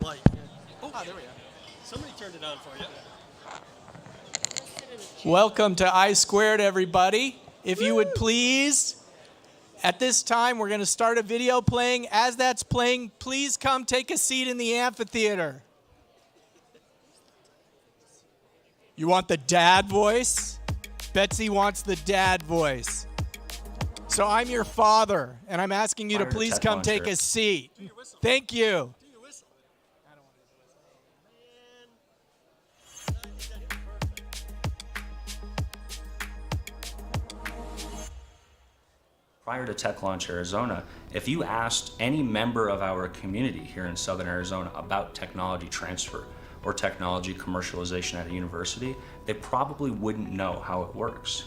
Light. Oh, there we go. Somebody turned it on for you. Welcome to I-Squared, everybody. If you would please, at this time, we're going to start a video playing. As that's playing, please come take a seat in the amphitheater. You want the dad voice? Betsy wants the dad voice. So I'm your father, and I'm asking you to please come take a seat. Thank you. Prior to Tech Launch Arizona, if you asked any member of our community here in Southern Arizona about technology transfer or technology commercialization at a university, they probably wouldn't know how it works.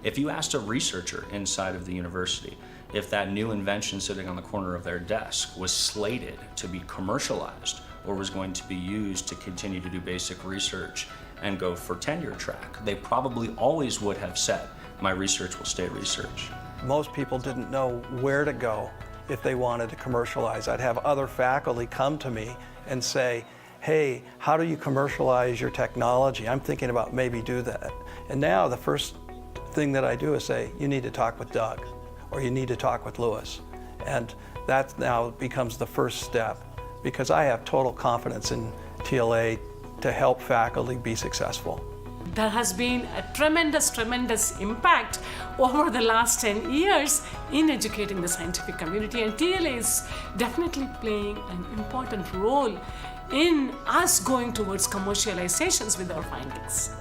If you asked a researcher inside of the university if that new invention sitting on the corner of their desk was slated to be commercialized or was going to be used to continue to do basic research and go for tenure track, they probably always would have said, my research will stay research. Most people didn't know where to go if they wanted to commercialize. I'd have other faculty come to me and say, hey, how do you commercialize your technology? I'm thinking about maybe do that. And now the first thing that I do is say, you need to talk with Doug, or you need to talk with Lewis. And that now becomes the first step, because I have total confidence in TLA to help faculty be successful. There has been a tremendous impact over the last 10 years in educating the scientific community, and TLA is definitely playing an important role in us going towards commercializations with our findings.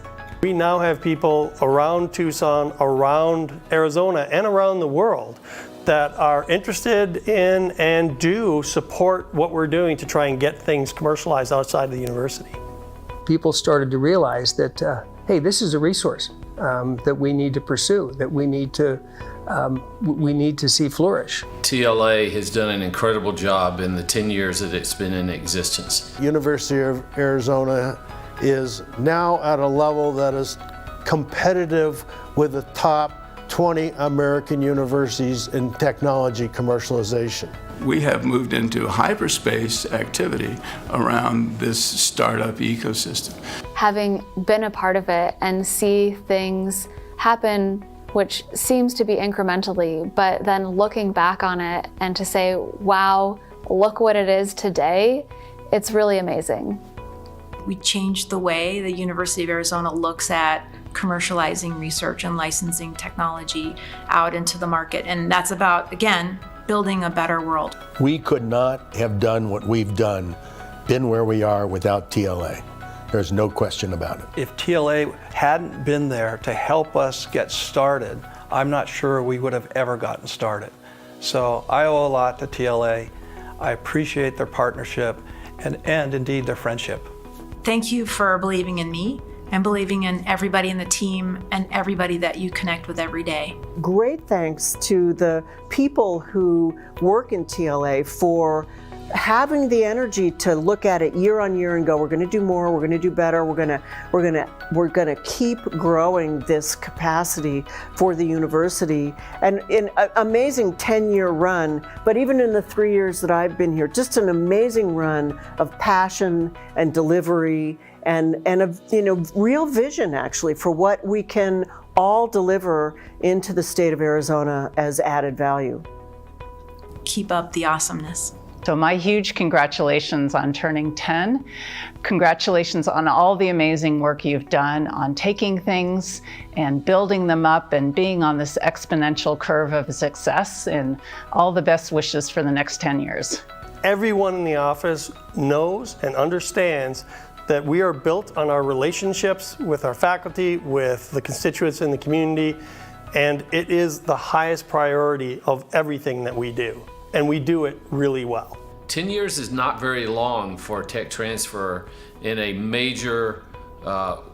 We now have people around Tucson, around Arizona, and around the world that are interested in and do support what we're doing to try and get things commercialized outside of the university. People started to realize that, hey, this is a resource that we need to pursue, that we need to see flourish. TLA has done an incredible job in the 10 years that it's been in existence. University of Arizona is now at a level that is competitive with the top 20 American universities in technology commercialization. We have moved into hyperspace activity around this startup ecosystem. Having been a part of it and see things happen which seems to be incrementally, but then looking back on it and to say, wow, look what it is today, it's really amazing. We changed the way the University of Arizona looks at commercializing research and licensing technology out into the market. And that's about, again, building a better world. We could not have done what we've done, been where we are without TLA. There's no question about it. If TLA hadn't been there to help us get started, I'm not sure we would have ever gotten started. So I owe a lot to TLA. I appreciate their partnership and indeed their friendship. Thank you for believing in me and believing in everybody in the team and everybody that you connect with every day. Great thanks to the people who work in TLA for having the energy to look at it year on year and go, we're going to do more, we're going to do better, we're going to keep growing this capacity for the university. And in an amazing 10-year run, but even in the 3 years that I've been here, just an amazing run of passion and delivery and of real vision actually for what we can all deliver into the state of Arizona as added value. Keep up the awesomeness. So my huge congratulations on turning 10. Congratulations on all the amazing work you've done on taking things and building them up and being on this exponential curve of success, and all the best wishes for the next 10 years. Everyone in the office knows and understands that we are built on our relationships with our faculty, with the constituents in the community, and it is the highest priority of everything that we do. And we do it really well. 10 years is not very long for tech transfer in a major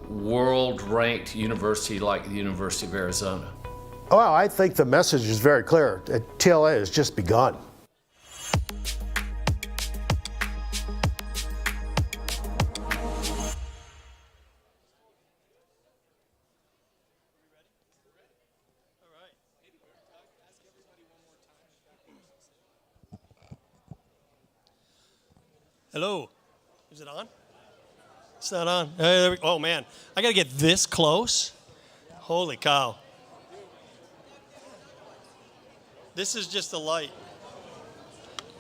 world-ranked university like the University of Arizona. Well, I think the message is very clear. TLA has just begun. Hello. Is it on? It's not on. There we, oh man, I gotta get this close. Holy cow. This is just the light.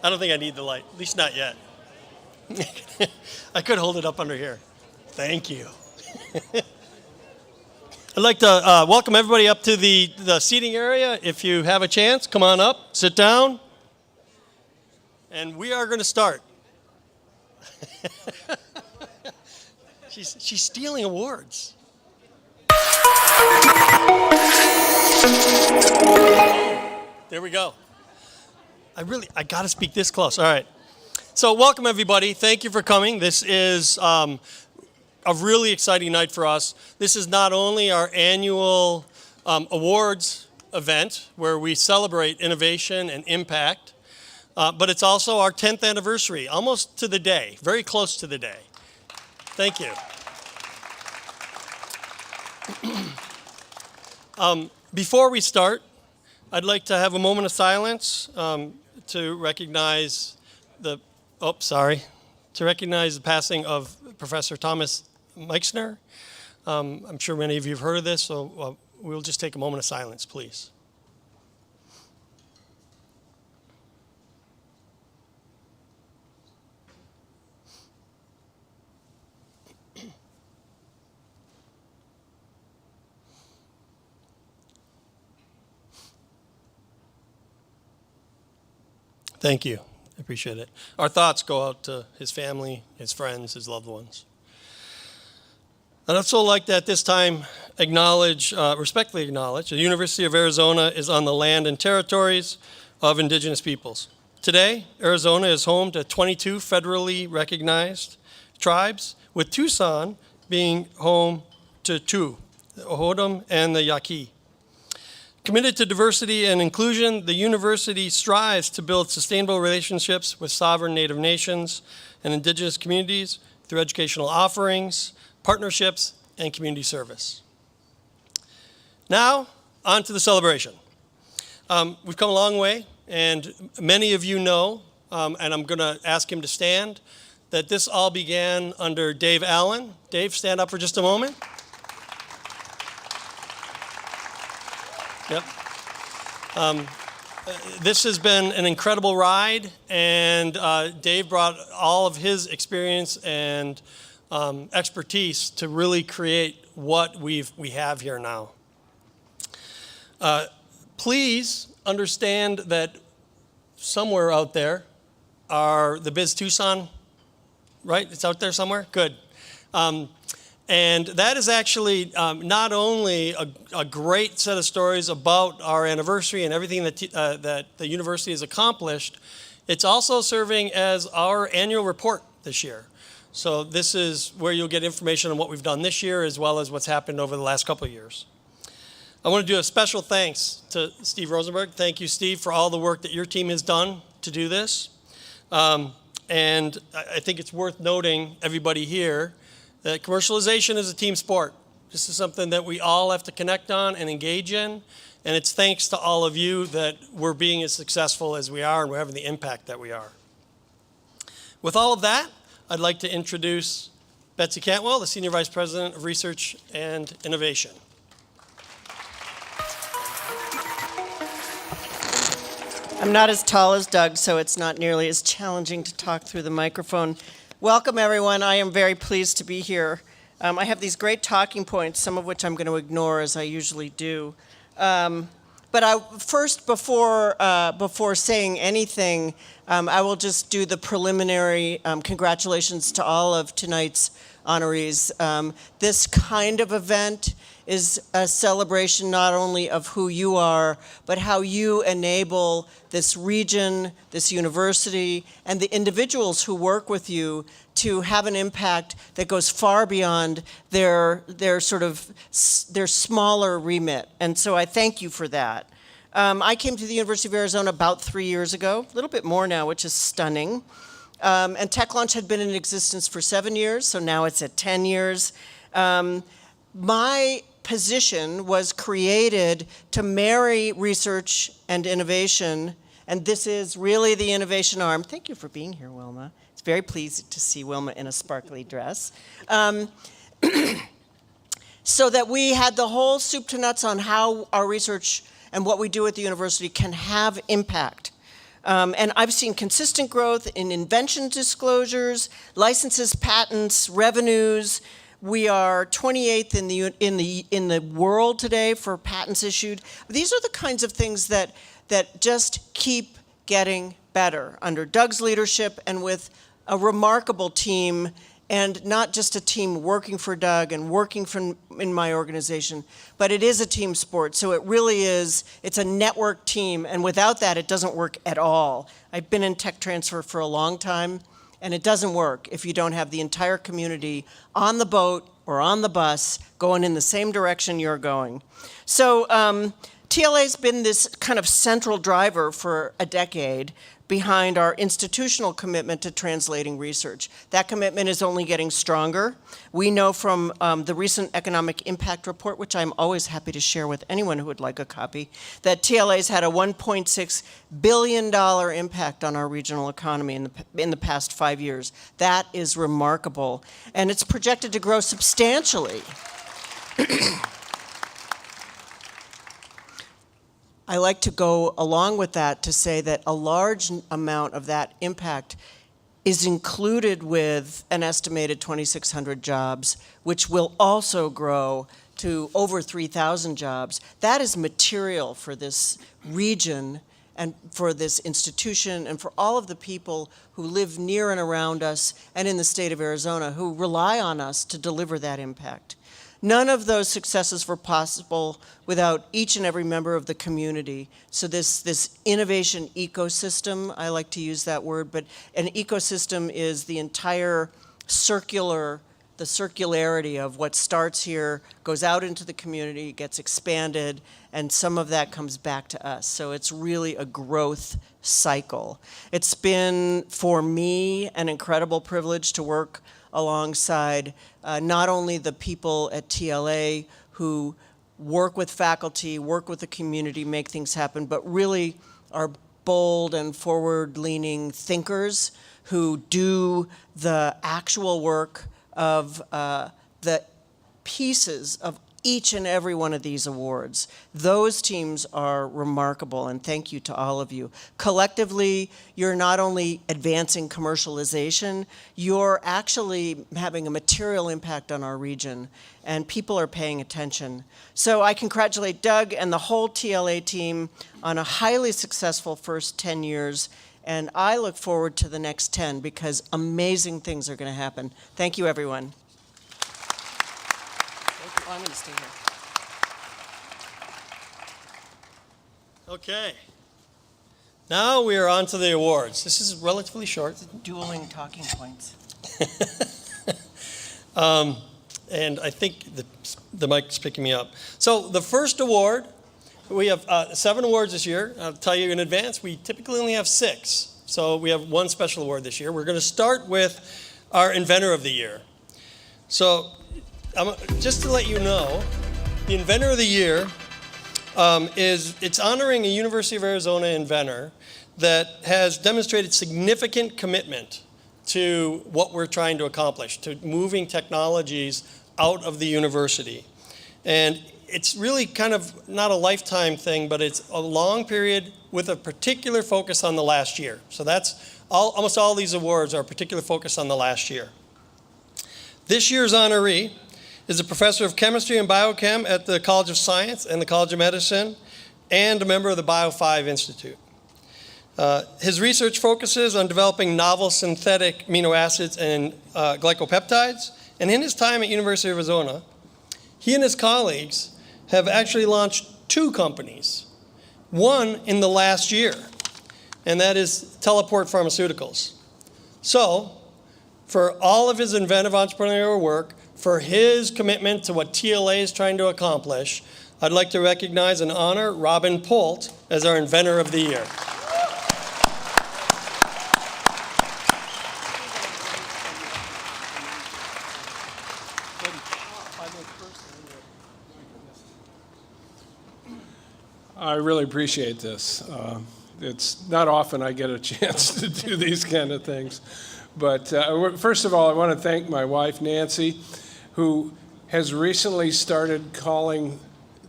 I don't think I need the light, at least not yet. I could hold it up under here. Thank you. I'd like to welcome everybody up to the seating area. If you have a chance, come on up, sit down, and we are going to start. She's stealing awards. There we go. I got to speak this close. All right. So welcome, everybody. Thank you for coming. This is a really exciting night for us. This is not only our annual awards event where we celebrate innovation and impact, but it's also our 10th anniversary, almost to the day, very close to the day. Thank you. Before we start, I'd like to have a moment of silence to recognize the passing of Professor Thomas Meixner. I'm sure many of you have heard of this, so we'll just take a moment of silence, please. Thank you. I appreciate it. Our thoughts go out to his family, his friends, his loved ones. I'd also like to at this time respectfully acknowledge the University of Arizona is on the land and territories of indigenous peoples. Today, Arizona is home to 22 federally recognized tribes, with Tucson being home to 2, the O'odham and the Yaqui. Committed to diversity and inclusion, the university strives to build sustainable relationships with sovereign Native nations and indigenous communities through educational offerings, partnerships, and community service. Now, on to the celebration. We've come a long way, and many of you know, and I'm going to ask him to stand, that this all began under Dave Allen. Dave, stand up for just a moment. Yep. This has been an incredible ride, and Dave brought all of his experience and expertise to really create what we have here now. Please understand that somewhere out there are the Biz Tucson, right? It's out there somewhere? Good. And that is actually not only a great set of stories about our anniversary and everything that the university has accomplished, it's also serving as our annual report this year. So this is where you'll get information on what we've done this year as well as what's happened over the last couple of years. I want to do a special thanks to Steve Rosenberg. Thank you, Steve, for all the work that your team has done to do this. And I think it's worth noting, everybody here, that commercialization is a team sport. This is something that we all have to connect on and engage in, and it's thanks to all of you that we're being as successful as we are and we're having the impact that we are. With all of that, I'd like to introduce Betsy Cantwell, the Senior Vice President of Research and Innovation. I'm not as tall as Doug, so it's not nearly as challenging to talk through the microphone. Welcome, everyone. I am very pleased to be here. I have these great talking points, some of which I'm going to ignore, as I usually do. But before saying anything, I will just do the preliminary congratulations to all of tonight's honorees. This kind of event is a celebration not only of who you are, but how you enable this region, this university, and the individuals who work with you to have an impact that goes far beyond their smaller remit. And so I thank you for that. I came to the University of Arizona about 3 years ago, a little bit more now, which is stunning. And Tech Launch had been in existence for 7 years, so now it's at 10 years. My position was created to marry research and innovation And this is really the innovation arm. Thank you for being here, Wilma. It's very pleasing to see Wilma in a sparkly dress. So that we had the whole soup to nuts on how our research and what we do at the university can have impact. And I've seen consistent growth in invention disclosures, licenses, patents, revenues. We are 28th in the world today for patents issued. These are the kinds of things that just keep getting better under Doug's leadership and with a remarkable team, and not just a team working for Doug and working in my organization, but it is a team sport. So it really is, it's a network team, and without that, it doesn't work at all. I've been in tech transfer for a long time, and it doesn't work if you don't have the entire community on the boat or on the bus going in the same direction you're going. So TLA's been this kind of central driver for a decade behind our institutional commitment to translating research. That commitment is only getting stronger. We know from the recent economic impact report, which I'm always happy to share with anyone who would like a copy, that TLA's had a $1.6 billion impact on our regional economy in the past 5 years. That is remarkable, and it's projected to grow substantially. I like to go along with that to say that a large amount of that impact is included with an estimated 2,600 jobs, which will also grow to over 3,000 jobs. That is material for this region and for this institution and for all of the people who live near and around us and in the state of Arizona who rely on us to deliver that impact. None of those successes were possible without each and every member of the community. So this innovation ecosystem, I like to use that word, but an ecosystem is the entire the circularity of what starts here, goes out into the community, gets expanded, and some of that comes back to us. So it's really a growth cycle. It's been, for me, an incredible privilege to work alongside not only the people at TLA who work with faculty, work with the community, make things happen, but really are bold and forward-leaning thinkers who do the actual work of the pieces of each and every one of these awards. Those teams are remarkable, and thank you to all of you. Collectively, you're not only advancing commercialization, you're actually having a material impact on our region, and people are paying attention. So I congratulate Doug and the whole TLA team on a highly successful first 10 years, and I look forward to the next 10 because amazing things are going to happen. Thank you, everyone. I'm going to stay here. Okay. Now we are on to the awards. This is relatively short. Dueling talking points. And I think the mic's picking me up. So the first award, we have 7 awards this year. I'll tell you in advance, we typically only have 6. So we have 1 special award this year. We're going to start with our Inventor of the Year. So just to let you know, the Inventor of the Year it's honoring a University of Arizona inventor that has demonstrated significant commitment to what we're trying to accomplish, to moving technologies out of the university. And it's really kind of not a lifetime thing, but it's a long period with a particular focus on the last year. So that's almost all these awards are a particular focus on the last year. This year's honoree is a professor of chemistry and biochem at the College of Science and the College of Medicine, and a member of the Bio5 Institute. His research focuses on developing novel synthetic amino acids and glycopeptides, and in his time at University of Arizona, he and his colleagues have actually launched 2 companies, one in the last year, and that is Teleport Pharmaceuticals. So, for all of his inventive entrepreneurial work, for his commitment to what TLA is trying to accomplish, I'd like to recognize and honor Robin Polt as our Inventor of the Year. I really appreciate this. it's not often I get a chance to do these kind of things. But first of all, I want to thank my wife, Nancy, who has recently started calling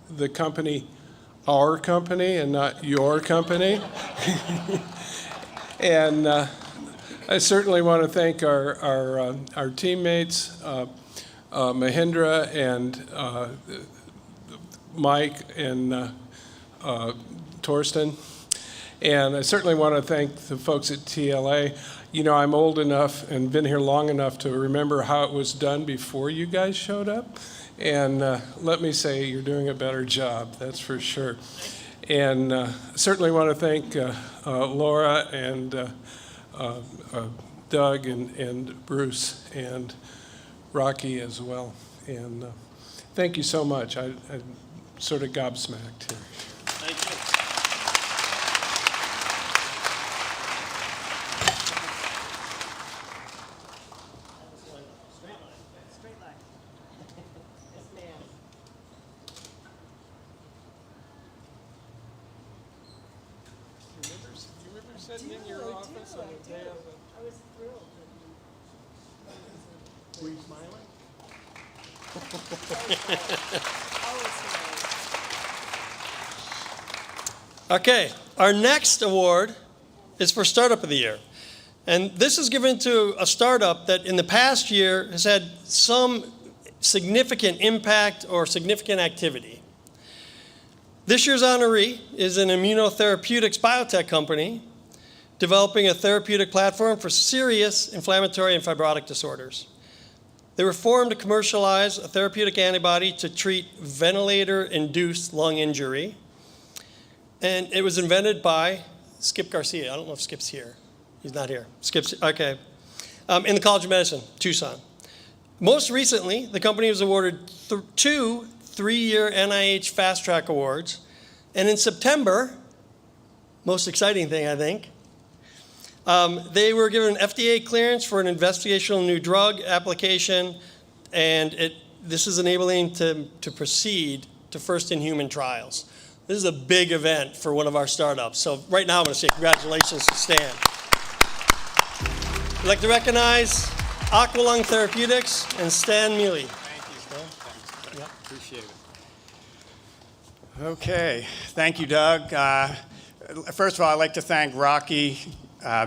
the company our company and not your company. And I certainly want to thank our teammates, Mahindra and Mike and Torsten. And I certainly want to thank the folks at TLA. You know, I'm old enough and been here long enough to remember how it was done before you guys showed up. And let me say, you're doing a better job, that's for sure. And certainly want to thank Laura and Doug and Bruce and Rocky as well. And thank you so much. I'm sort of gobsmacked here. Thank you. Sitting in your office on the day of it. I was thrilled. Were you smiling? Okay, our next award is for Startup of the Year. And this is given to a startup that in the past year has had some significant impact or significant activity. This year's honoree is an immunotherapeutics biotech company developing a therapeutic platform for serious inflammatory and fibrotic disorders. They were formed to commercialize a therapeutic antibody to treat ventilator-induced lung injury. And it was invented by Skip Garcia. I don't know if Skip's here. He's not here. Skip's, okay. In the College of Medicine, Tucson. Most recently, the company was awarded two 3-year NIH Fast Track Awards. And in September, most exciting thing, I think, they were given FDA clearance for an investigational new drug application, and this is enabling to proceed to first-in-human trials. This is a big event for one of our startups. So right now I'm going to say congratulations to Stan. I'd like to recognize Aqualung Therapeutics and Stan Mealy. Thank you. Appreciate it. Okay, thank you, Doug. First of all, I'd like to thank Rocky,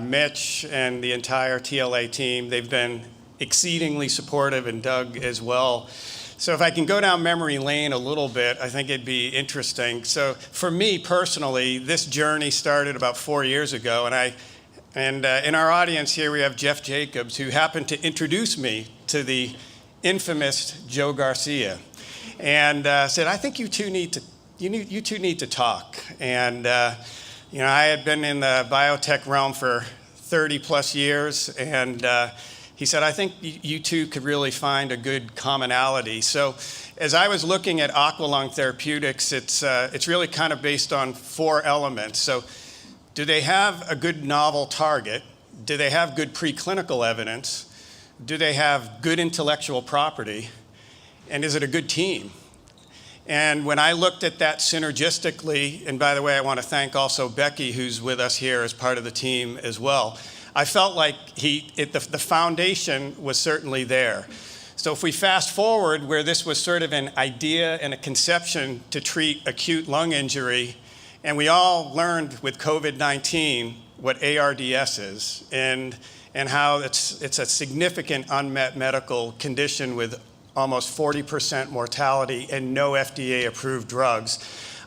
Mitch, and the entire TLA team. They've been exceedingly supportive, and Doug as well. So if I can go down memory lane a little bit, I think it'd be interesting. So for me personally, this journey started about 4 years ago, and in our audience here we have Jeff Jacobs, who happened to introduce me to the infamous Joe Garcia, and said, "I think you two need to talk." And you know, I had been in the biotech realm for 30 plus years, and he said, "I think you two could really find a good commonality." So as I was looking at Aqualung Therapeutics, it's really kind of based on 4 elements. So do they have a good novel target? Do they have good preclinical evidence? Do they have good intellectual property? And is it a good team? And when I looked at that synergistically, and by the way, I want to thank also Becky, who's with us here as part of the team as well, I felt like the foundation was certainly there. So if we fast forward where this was sort of an idea and a conception to treat acute lung injury, and we all learned with COVID-19 what ARDS is and how it's a significant unmet medical condition with almost 40% mortality and no FDA-approved drugs.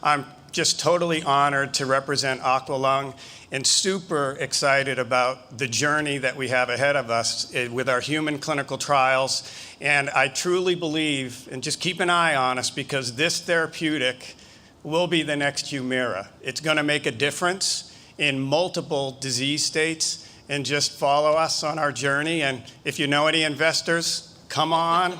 I'm just totally honored to represent Aqualung and super excited about the journey that we have ahead of us with our human clinical trials. And I truly believe, and just keep an eye on us, because this therapeutic will be the next Humira. It's going to make a difference in multiple disease states, and just follow us on our journey. And if you know any investors, come on.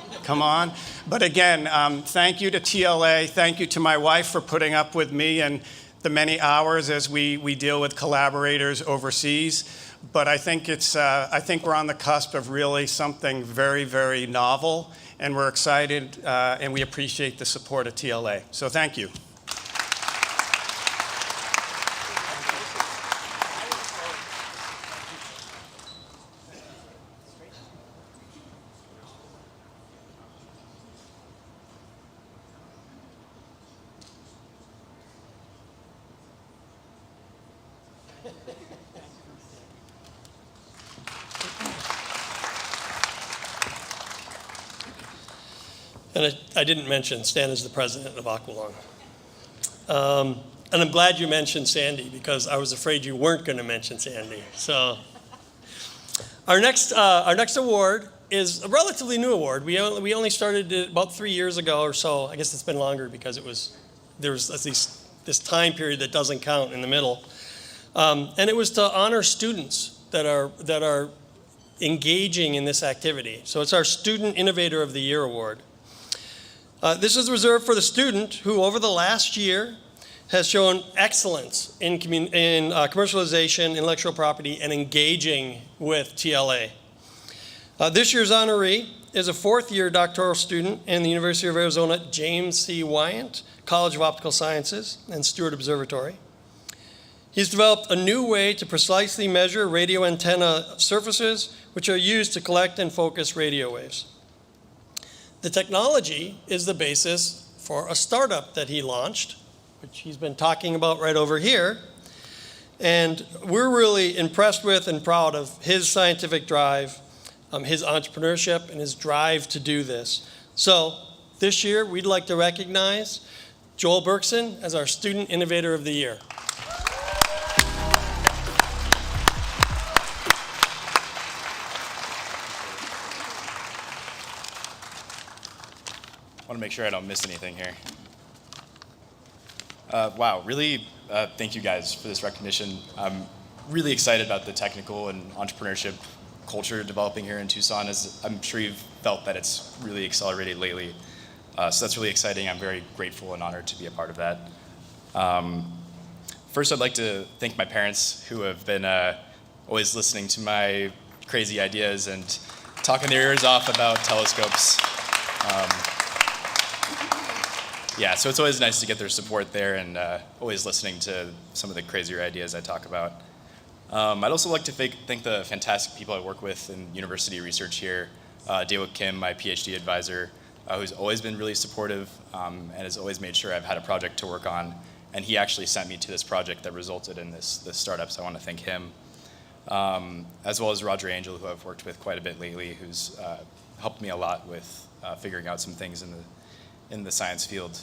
But again, thank you to TLA. Thank you to my wife for putting up with me and the many hours as we deal with collaborators overseas. But I think we're on the cusp of really something very, very novel, and we're excited, and we appreciate the support of TLA. So thank you. And I didn't mention Stan is the president of Aqualung. And I'm glad you mentioned Sandy, because I was afraid you weren't going to mention Sandy. So our next award is a relatively new award. We only started it about 3 years ago or so. I guess it's been longer because there was at least this time period that doesn't count in the middle. And it was to honor students that are engaging in this activity. So it's our Student Innovator of the Year award. This is reserved for the student who, over the last year, has shown excellence in commercialization, intellectual property, and engaging with TLA. This year's honoree is a fourth-year doctoral student in the University of Arizona, James C. Wyant, College of Optical Sciences and Stewart Observatory. He's developed a new way to precisely measure radio antenna surfaces, which are used to collect and focus radio waves. The technology is the basis for a startup that he launched, which he's been talking about right over here. And we're really impressed with and proud of his scientific drive, his entrepreneurship, and his drive to do this. So this year, we'd like to recognize Joel Berkson as our Student Innovator of the Year. I want to make sure I don't miss anything here. Wow, really thank you guys for this recognition. I'm really excited about the technical and entrepreneurship culture developing here in Tucson, as I'm sure you've felt that it's really accelerated lately. So that's really exciting. I'm very grateful and honored to be a part of that. First, I'd like to thank my parents, who have been always listening to my crazy ideas and talking their ears off about telescopes. Yeah, so it's always nice to get their support there, and always listening to some of the crazier ideas I talk about. I'd also like to thank the fantastic people I work with in university research here. Daewoo Kim, my PhD advisor, who's always been really supportive and has always made sure I've had a project to work on. And he actually sent me to this project that resulted in this startup, so I want to thank him. As well as Roger Angel, who I've worked with quite a bit lately, who's helped me a lot with figuring out some things in the science field.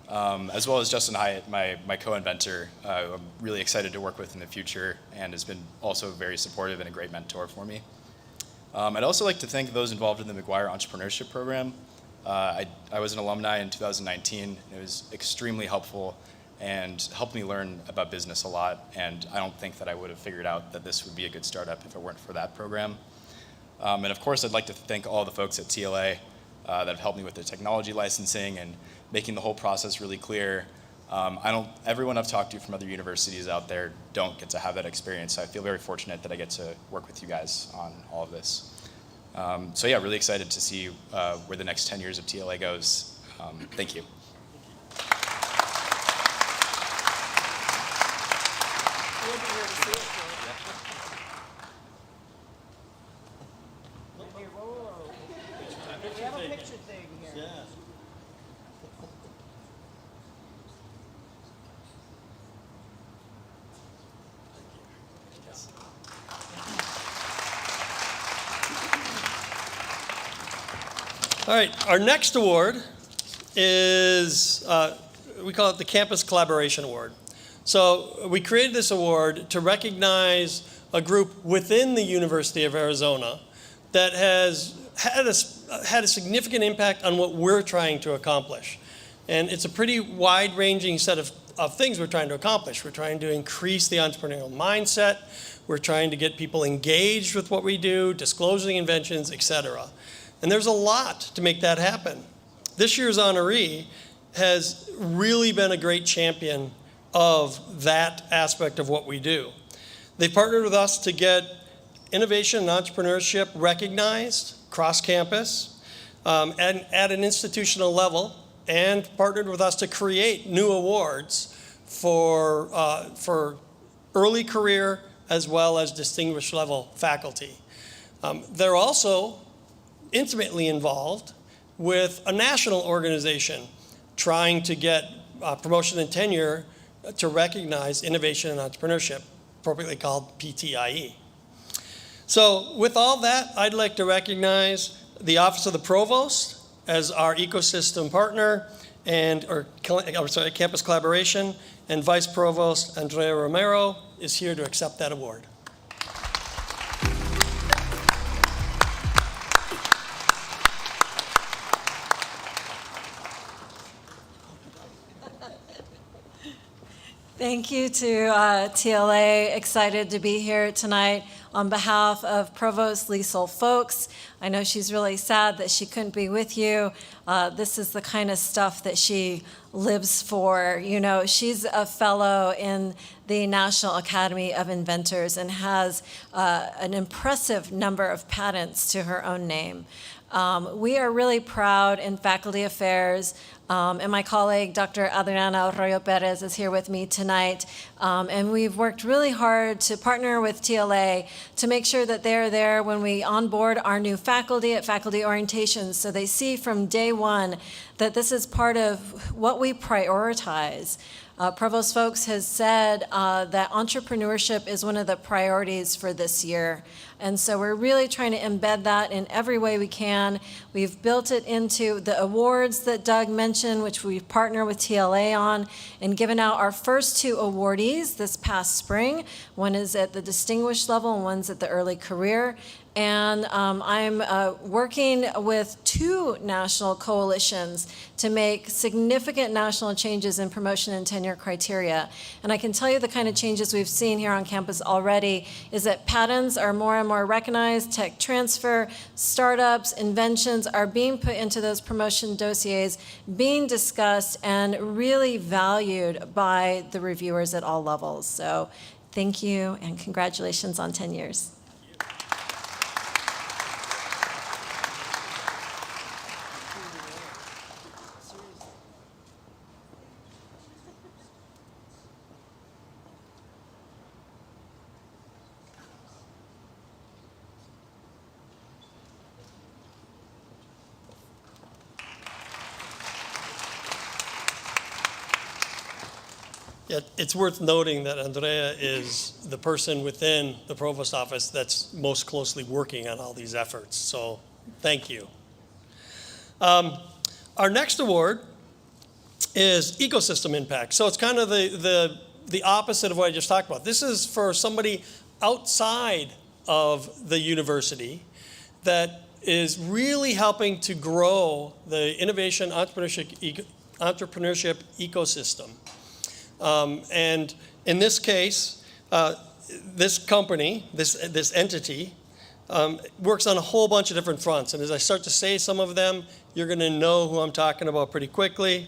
As well as Justin Hyatt, my co-inventor, who I'm really excited to work with in the future, and has been also very supportive and a great mentor for me. I'd also like to thank those involved in the McGuire Entrepreneurship Program. I was an alumni in 2019. It was extremely helpful and helped me learn about business a lot, and I don't think that I would have figured out that this would be a good startup if it weren't for that program. And of course, I'd like to thank all the folks at TLA that have helped me with the technology licensing and making the whole process really clear. Everyone I've talked to from other universities out there don't get to have that experience, so I feel very fortunate that I get to work with you guys on all of this. So yeah, really excited to see where the next 10 years of TLA goes. Thank you. All right, our next award is, we call it the Campus Collaboration Award. So we created this award to recognize a group within the University of Arizona that has had a significant impact on what we're trying to accomplish. And it's a pretty wide-ranging set of things we're trying to accomplish. We're trying to increase the entrepreneurial mindset. We're trying to get people engaged with what we do, disclosing inventions, et cetera. And there's a lot to make that happen. This year's honoree has really been a great champion of that aspect of what we do. They partnered with us to get innovation and entrepreneurship recognized cross-campus and at an institutional level, and partnered with us to create new awards for early career as well as distinguished level faculty. They're also intimately involved with a national organization trying to get promotion and tenure to recognize innovation and entrepreneurship, appropriately called PTIE. So with all that, I'd like to recognize the Office of the Provost, as our ecosystem partner and campus collaboration, and Vice Provost Andrea Romero is here to accept that award. Thank you to TLA. Excited to be here tonight on behalf of Provost Liesl Folks. I know she's really sad that she couldn't be with you. This is the kind of stuff that she lives for. You know, she's a fellow in the National Academy of Inventors and has an impressive number of patents to her own name. We are really proud in Faculty Affairs, and my colleague, Dr. Adriana Arroyo Perez, is here with me tonight. And we've worked really hard to partner with TLA to make sure that they're there when we onboard our new faculty at faculty orientations, so they see from day one that this is part of what we prioritize. Provost Folks has said that entrepreneurship is one of the priorities for this year. And so we're really trying to embed that in every way we can. We've built it into the awards that Doug mentioned, which we partner with TLA on, and given out our first 2 awardees this past spring. One is at the distinguished level and one's at the early career. And I'm working with 2 national coalitions to make significant national changes in promotion and tenure criteria. And I can tell you the kind of changes we've seen here on campus already is that patents are more and more recognized, tech transfer, startups, inventions are being put into those promotion dossiers, being discussed, and really valued by the reviewers at all levels. So thank you and congratulations on 10 years. Yeah, it's worth noting that Andrea is the person within the provost office that's most closely working on all these efforts. So thank you. Our next award is ecosystem impact. So it's kind of the opposite of what I just talked about. This is for somebody outside of the university that is really helping to grow the innovation entrepreneurship ecosystem. And in this case, this company, this entity, works on a whole bunch of different fronts. And as I start to say some of them, you're going to know who I'm talking about pretty quickly.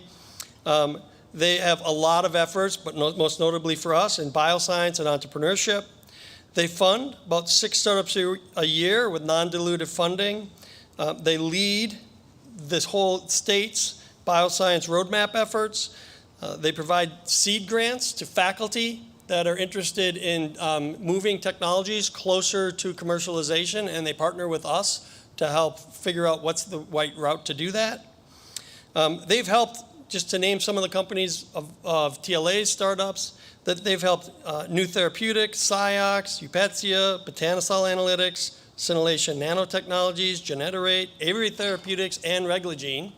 They have a lot of efforts, but most notably for us, in bioscience and entrepreneurship. They fund about 6 startups a year with non-dilutive funding. They lead this whole state's bioscience roadmap efforts. They provide seed grants to faculty that are interested in moving technologies closer to commercialization, and they partner with us to help figure out what's the right route to do that. They've helped, just to name some of the companies of TLA's startups, that they've helped New Therapeutics, Ciox, Eupetia, Botanisol Analytics, Scintillation Nanotechnologies, Generate, Avery Therapeutics, and Reglogene.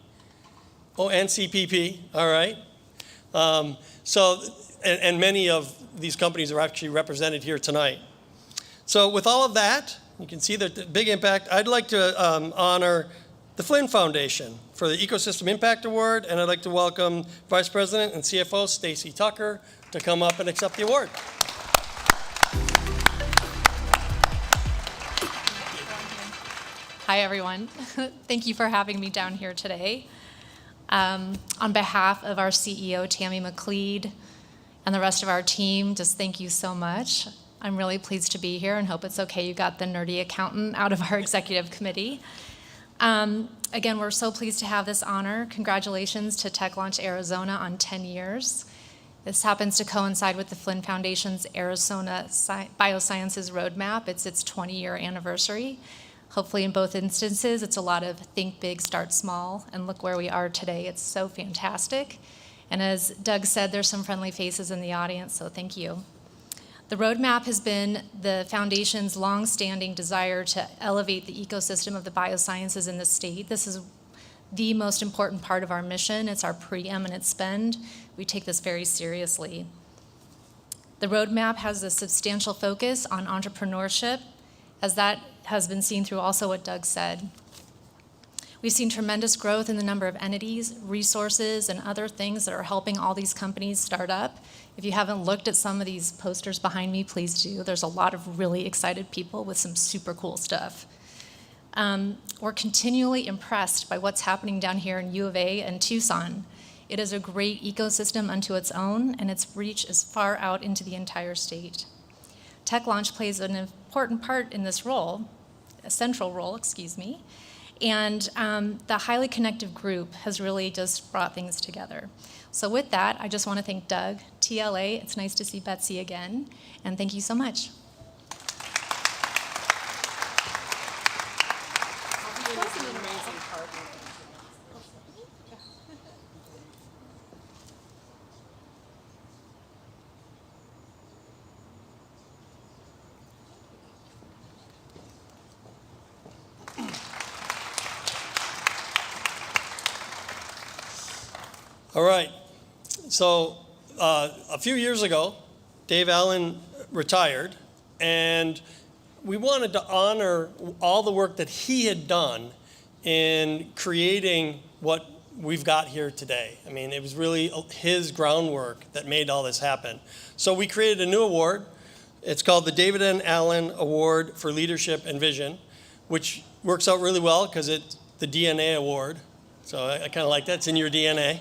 Oh, and CPP, all right. And many of these companies are actually represented here tonight. So with all of that, you can see the big impact. I'd like to honor the Flynn Foundation for the Ecosystem Impact Award, and I'd like to welcome Vice President and CFO Stacy Tucker to come up and accept the award. Hi, everyone. Thank you for having me down here today. On behalf of our CEO, Tammy McLeod, and the rest of our team, just thank you so much. I'm really pleased to be here and hope it's okay you got the nerdy accountant out of our executive committee. Again, we're so pleased to have this honor. Congratulations to Tech Launch Arizona on 10 years. This happens to coincide with the Flynn Foundation's Arizona Biosciences Roadmap. It's its 20-year anniversary. Hopefully in both instances, it's a lot of think big, start small, and look where we are today. It's so fantastic. And as Doug said, there's some friendly faces in the audience, so thank you. The roadmap has been the foundation's long-standing desire to elevate the ecosystem of the biosciences in the state. This is the most important part of our mission. It's our preeminent spend. We take this very seriously. The roadmap has a substantial focus on entrepreneurship, as that has been seen through also what Doug said. We've seen tremendous growth in the number of entities, resources, and other things that are helping all these companies start up. If you haven't looked at some of these posters behind me, please do. There's a lot of really excited people with some super cool stuff. We're continually impressed by what's happening down here in U of A and Tucson. It is a great ecosystem unto its own, and its reach is far out into the entire state. Tech Launch plays an important part in this role, a central role, excuse me, and the highly connective group has really just brought things together. So with that, I just want to thank Doug, TLA, it's nice to see Betsy again, and thank you so much. All right. So a few years ago, Dave Allen retired, and we wanted to honor all the work that he had done in creating what we've got here today. I mean, it was really his groundwork that made all this happen. So we created a new award. It's called the David N. Allen Award for Leadership and Vision, which works out really well because it's the DNA award. So I kind of like that. It's in your DNA.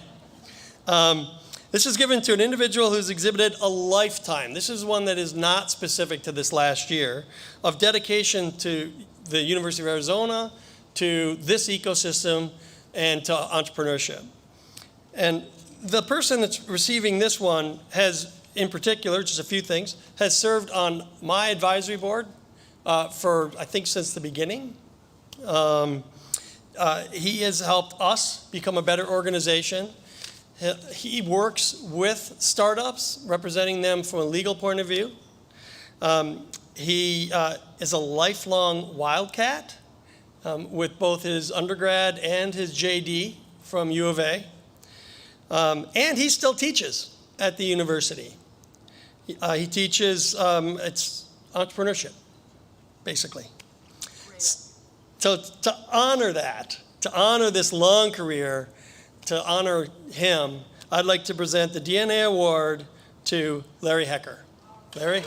This is given to an individual who's exhibited a lifetime. This is one that is not specific to this last year, of dedication to the University of Arizona, to this ecosystem, and to entrepreneurship. And the person that's receiving this one has, in particular, just a few things, has served on my advisory board for, I think, since the beginning. He has helped us become a better organization. He works with startups, representing them from a legal point of view. He is a lifelong Wildcat with both his undergrad and his JD from U of A. And he still teaches at the university. He teaches, it's entrepreneurship, basically. So to honor that, to honor this long career, to honor him, I'd like to present the DNA Award to Larry Hecker. Larry?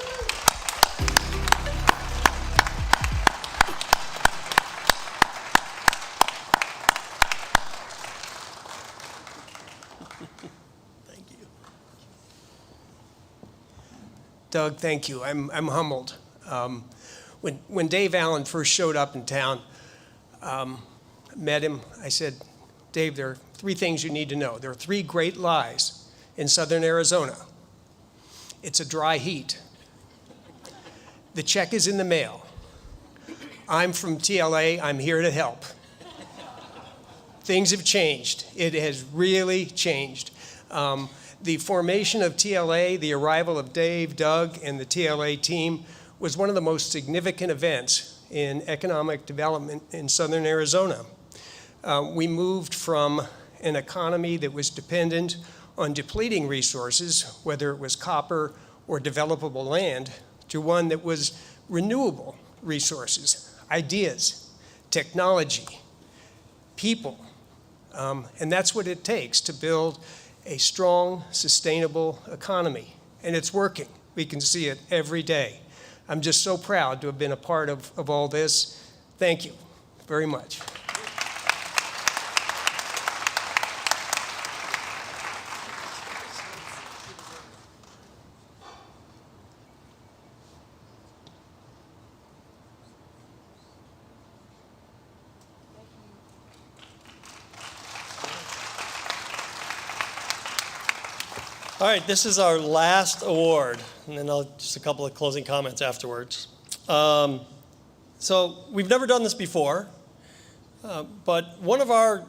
Doug, thank you. I'm humbled. When Dave Allen first showed up in town, met him, I said, Dave, there are 3 things you need to know. There are 3 great lies in southern Arizona. It's a dry heat. The check is in the mail. I'm from TLA, I'm here to help. Things have changed. It has really changed. The formation of TLA, the arrival of Dave, Doug, and the TLA team was one of the most significant events in economic development in southern Arizona. We moved from an economy that was dependent on depleting resources, whether it was copper or developable land, to one that was renewable resources, ideas, technology, people. And that's what it takes to build a strong, sustainable economy. And it's working. We can see it every day. I'm just so proud to have been a part of all this. Thank you very much. All right, this is our last award, and then just a couple of closing comments afterwards. So we've never done this before, but one of our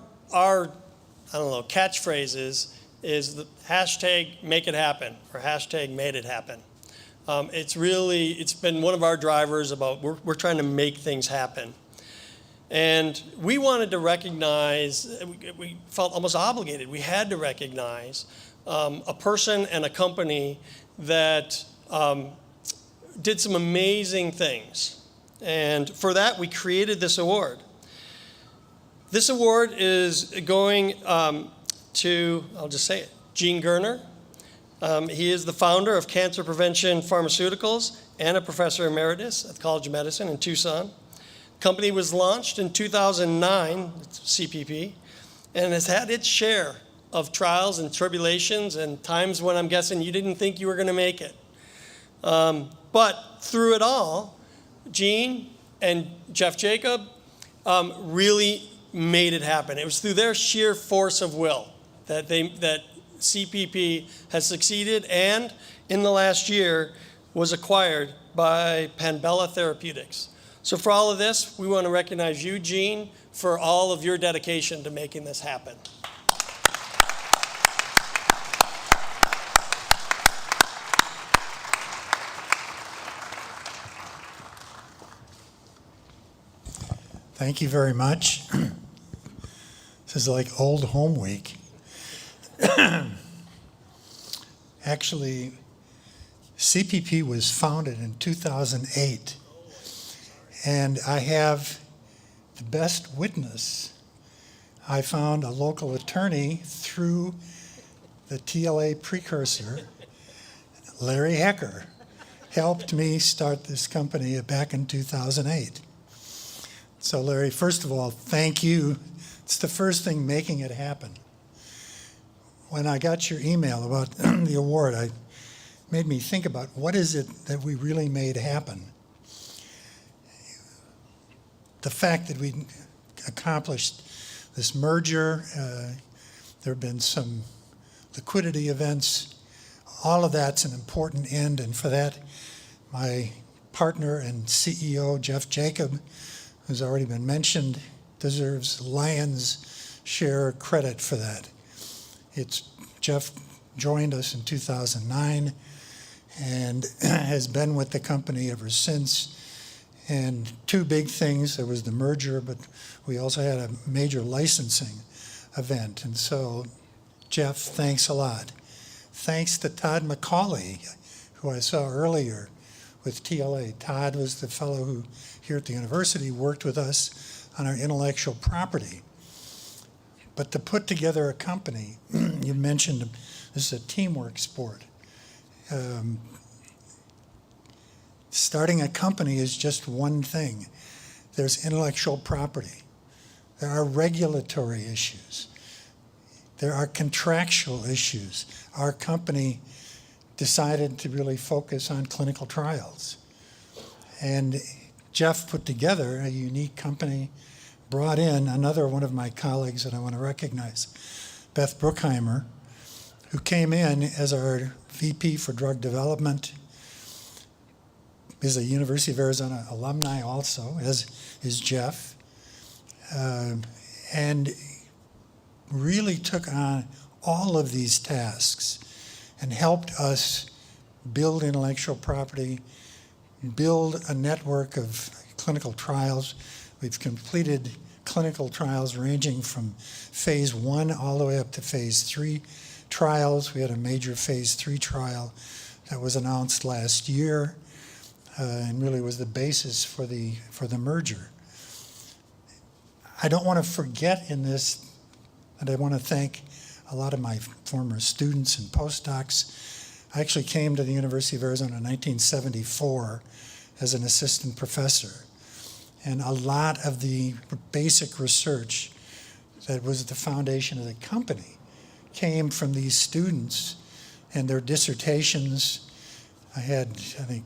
catchphrases is the hashtag make it happen, or hashtag made it happen. It's been one of our drivers about we're trying to make things happen. And we wanted to recognize, we felt almost obligated, we had to recognize a person and a company that did some amazing things. And for that, we created this award. This award is going to, I'll just say it, Gene Gerner. He is the founder of Cancer Prevention Pharmaceuticals and a professor emeritus at the College of Medicine in Tucson. Company was launched in 2009, CPP, and has had its share of trials and tribulations and times when I'm guessing you didn't think you were going to make it. But through it all, Gene and Jeff Jacob really made it happen. It was through their sheer force of will that CPP has succeeded, and in the last year was acquired by Panbela Therapeutics. So for all of this, we want to recognize you, Gene, for all of your dedication to making this happen. Thank you very much. This is like old home week. Actually, CPP was founded in 2008. And I have the best witness. I found a local attorney through the TLA precursor, Larry Hecker, helped me start this company back in 2008. So Larry, first of all, thank you. It's the first thing making it happen. When I got your email about the award, it made me think about what is it that we really made happen. The fact that we accomplished this merger, there have been some liquidity events, all of that's an important end, and for that, my partner and CEO, Jeff Jacob, who's already been mentioned, deserves lion's share credit for that. Jeff joined us in 2009 and has been with the company ever since. And two big things, there was the merger, but we also had a major licensing event. And so, Jeff, thanks a lot. Thanks to Todd McCauley, who I saw earlier with TLA. Todd was the fellow who, here at the university, worked with us on our intellectual property. But to put together a company, you mentioned this is a teamwork sport. Starting a company is just one thing. There's intellectual property. There are regulatory issues. There are contractual issues. Our company decided to really focus on clinical trials. And Jeff put together a unique company, brought in another one of my colleagues that I want to recognize, Beth Bruckheimer, who came in as our VP for drug development, is a University of Arizona alumni also, as is Jeff, and really took on all of these tasks and helped us build intellectual property, build a network of clinical trials. We've completed clinical trials ranging from phase 1 all the way up to phase 3 trials. We had a major phase 3 trial that was announced last year and really was the basis for the merger. I don't want to forget in this that I want to thank a lot of my former students and postdocs. I actually came to the University of Arizona in 1974 as an assistant professor. And a lot of the basic research that was the foundation of the company came from these students and their dissertations. I had, I think,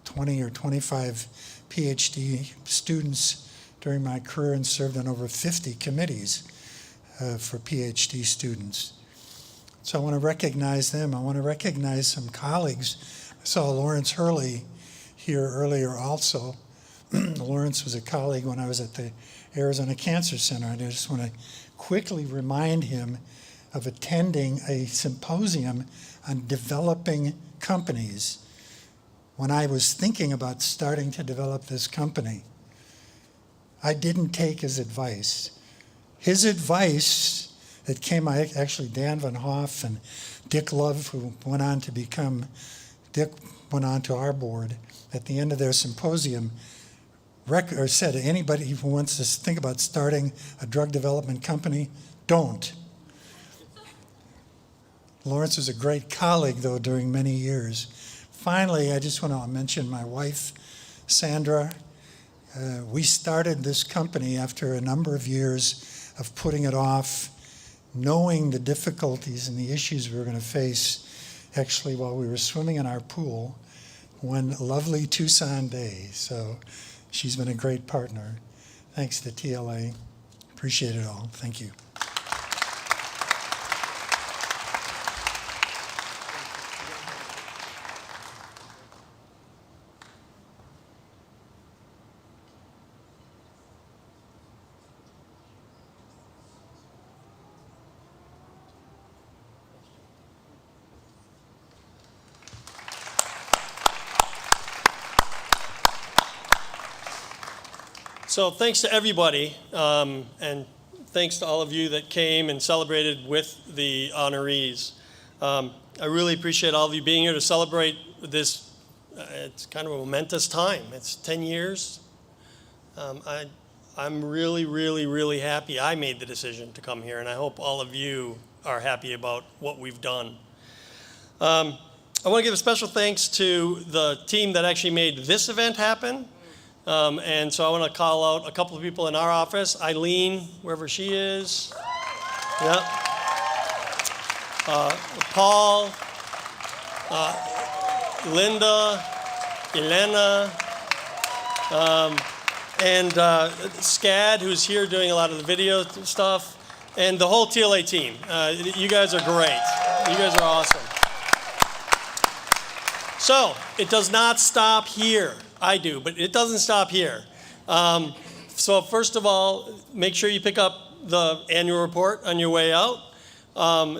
20 or 25 PhD students during my career and served on over 50 committees for PhD students. So I want to recognize them. I want to recognize some colleagues. I saw Lawrence Hurley here earlier also. Lawrence was a colleague when I was at the Arizona Cancer Center, and I just want to quickly remind him of attending a symposium on developing companies when I was thinking about starting to develop this company. I didn't take his advice. His advice that came, actually Dan Van Hoff and Dick Love, who went on to our board at the end of their symposium, said anybody who wants to think about starting a drug development company, don't. Lawrence was a great colleague, though, during many years. Finally, I just want to mention my wife, Sandra. We started this company after a number of years of putting it off, knowing the difficulties and the issues we were going to face, actually, while we were swimming in our pool one lovely Tucson day. So she's been a great partner. Thanks to TLA. Appreciate it all. Thank you. So thanks to everybody, and thanks to all of you that came and celebrated with the honorees. I really appreciate all of you being here to celebrate this. It's kind of a momentous time. It's 10 years. I'm really, really, really happy I made the decision to come here, and I hope all of you are happy about what we've done. I want to give a special thanks to the team that actually made this event happen. And so I want to call out a couple of people in our office. Eileen, wherever she is. Yep. Paul, Linda, Elena, and Scad, who's here doing a lot of the video stuff, and the whole TLA team. You guys are great. You guys are awesome. So it does not stop here. I do, but it doesn't stop here. So first of all, make sure you pick up the annual report on your way out.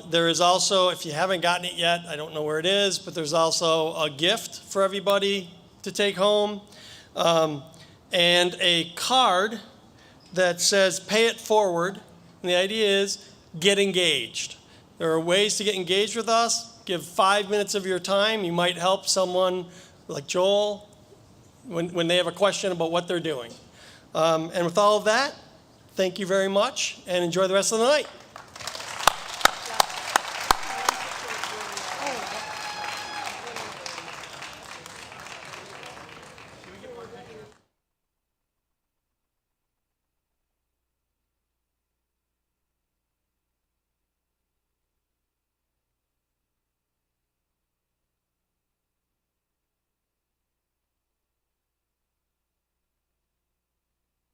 There is also, if you haven't gotten it yet, I don't know where it is, but there's also a gift for everybody to take home, and a card that says pay it forward. And the idea is get engaged. There are ways to get engaged with us. Give 5 minutes of your time. You might help someone like Joel when they have a question about what they're doing. And with all of that, thank you very much and enjoy the rest of the night.